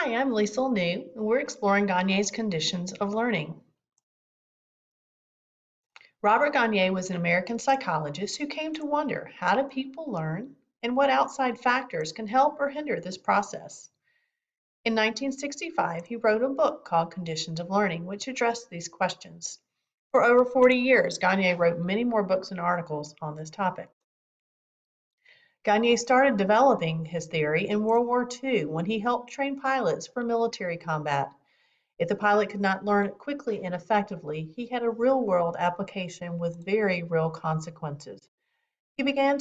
Hi, I'm Liesl New, and we're exploring Gagne's conditions of learning. Robert Gagne was an American psychologist who came to wonder, how do people learn and what outside factors can help or hinder this process? In 1965, he wrote a book called Conditions of Learning, which addressed these questions. For over 40 years, Gagne wrote many more books and articles on this topic. Gagne started developing his theory in World War II when he helped train pilots for military combat. If the pilot could not learn it quickly and effectively, he had a real-world application with very real consequences. He began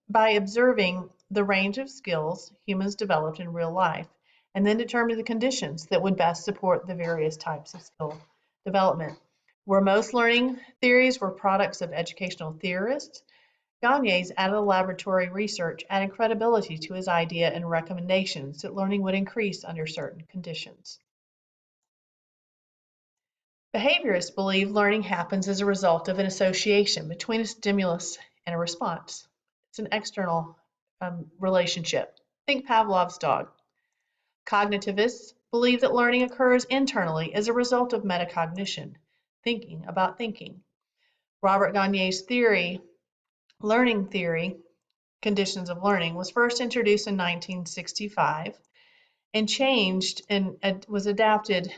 by observing the range of skills humans developed in real life, and then determined the conditions that would best support the various types of skill development. Where most learning theories were products of educational theorists, Gagne's added laboratory research added credibility to his idea and recommendations that learning would increase under certain conditions. Behaviorists believe learning happens as a result of an association between a stimulus and a response. It's an external relationship. Think Pavlov's dog. Cognitivists believe that learning occurs internally as a result of metacognition, thinking about thinking. Robert Gagne's learning theory, Conditions of Learning, was first introduced in 1965 and changed and was adapted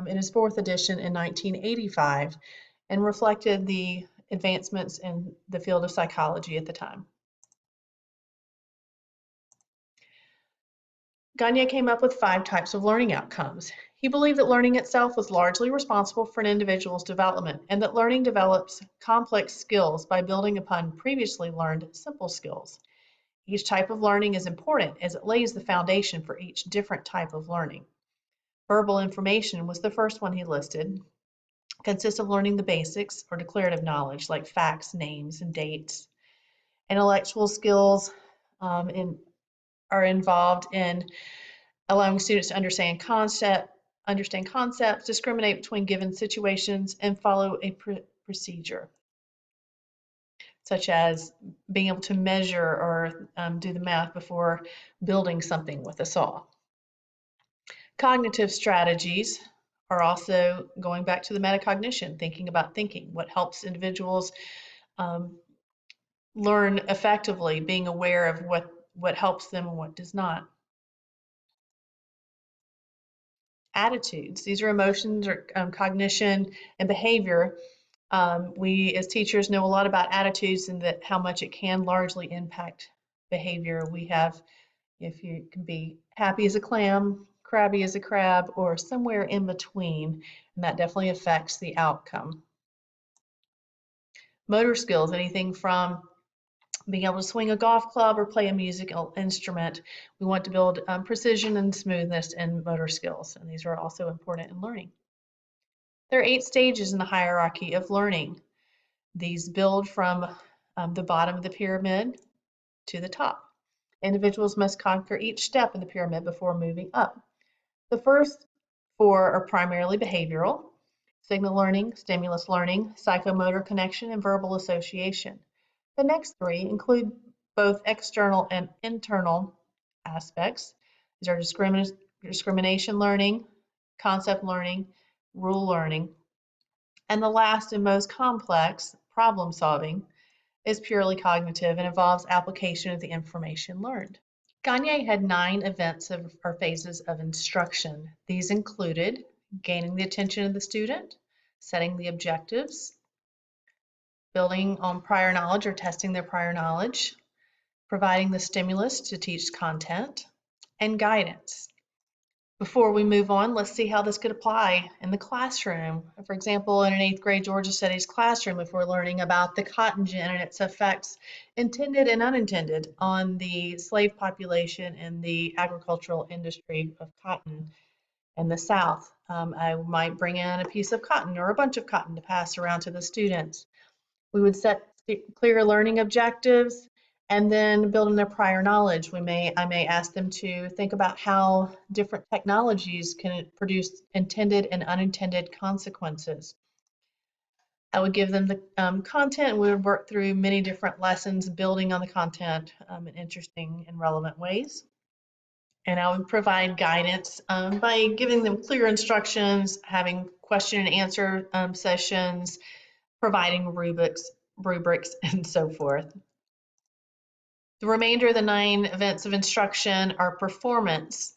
in his fourth edition in 1985 and reflected the advancements in the field of psychology at the time. Gagne came up with 5 types of learning outcomes. He believed that learning itself was largely responsible for an individual's development and that learning develops complex skills by building upon previously learned simple skills. Each type of learning is important as it lays the foundation for each different type of learning. Verbal information was the first one he listed. Consists of learning the basics or declarative knowledge like facts, names, and dates. Intellectual skills are involved in allowing students to understand concepts, discriminate between given situations, and follow a procedure, such as being able to measure or do the math before building something with a saw. Cognitive strategies are also going back to the metacognition, thinking about thinking, what helps individuals learn effectively, being aware of what helps them and what does not. Attitudes, these are emotions or cognition and behavior. We as teachers know a lot about attitudes and that how much it can largely impact behavior. We have, if you can be happy as a clam, crabby as a crab, or somewhere in between, and that definitely affects the outcome. Motor skills, anything from being able to swing a golf club or play a musical instrument. We want to build precision and smoothness in motor skills, and these are also important in learning. There are 8 stages in the hierarchy of learning. These build from the bottom of the pyramid to the top. Individuals must conquer each step in the pyramid before moving up. The first 4 are primarily behavioral: signal learning, stimulus learning, psychomotor connection, and verbal association. The next 3 include both external and internal aspects. These are discrimination learning, concept learning, rule learning. And the last and most complex, problem solving, is purely cognitive and involves application of the information learned. Gagne had 9 events or phases of instruction. These included gaining the attention of the student, setting the objectives, building on prior knowledge or testing their prior knowledge, providing the stimulus to teach content, and guidance. Before we move on, let's see how this could apply in the classroom. For example, in an 8th grade Georgia Studies classroom, if we're learning about the cotton gin and its effects, intended and unintended, on the slave population and the agricultural industry of cotton in the South. I might bring in a piece of cotton or a bunch of cotton to pass around to the students. We would set clear learning objectives and then build on their prior knowledge. I may ask them to think about how different technologies can produce intended and unintended consequences. I would give them the content, and we would work through many different lessons, building on the content in interesting and relevant ways. And I would provide guidance by giving them clear instructions, having question and answer sessions, providing rubrics, and so forth. The remainder of the 9 events of instruction are performance,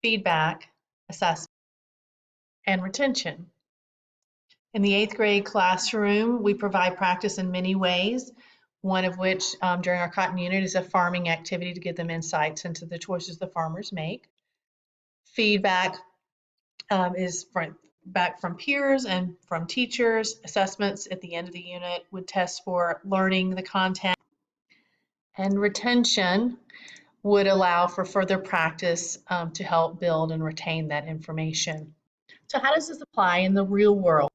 feedback, assessment, and retention. In the 8th grade classroom, we provide practice in many ways, one of which during our cotton unit is a farming activity to give them insights into the choices the farmers make. Feedback is back from peers and from teachers. Assessments at the end of the unit would test for learning the content. And retention would allow for further practice to help build and retain that information. So how does this apply in the real world?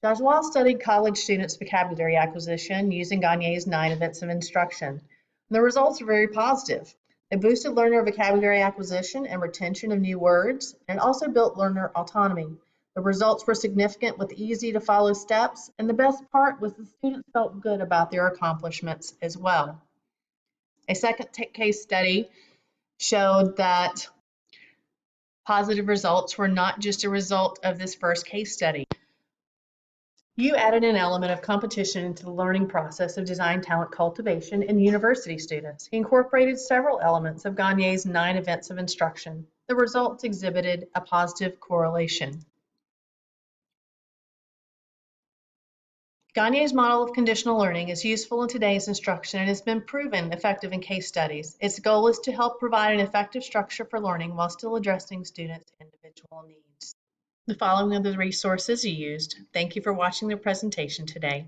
Joshua studied college students' vocabulary acquisition using Gagne's 9 events of instruction. The results are very positive. It boosted learner vocabulary acquisition and retention of new words, and also built learner autonomy. The results were significant with easy to follow steps, and the best part was the students felt good about their accomplishments as well. A second case study showed that positive results were not just a result of this first case study. You added an element of competition into the learning process of design talent cultivation in university students. He incorporated several elements of Gagne's 9 events of instruction. The results exhibited a positive correlation. Gagne's model of conditional learning is useful in today's instruction and has been proven effective in case studies. Its goal is to help provide an effective structure for learning while still addressing students' individual needs. The following are the resources used. Thank you for watching the presentation today.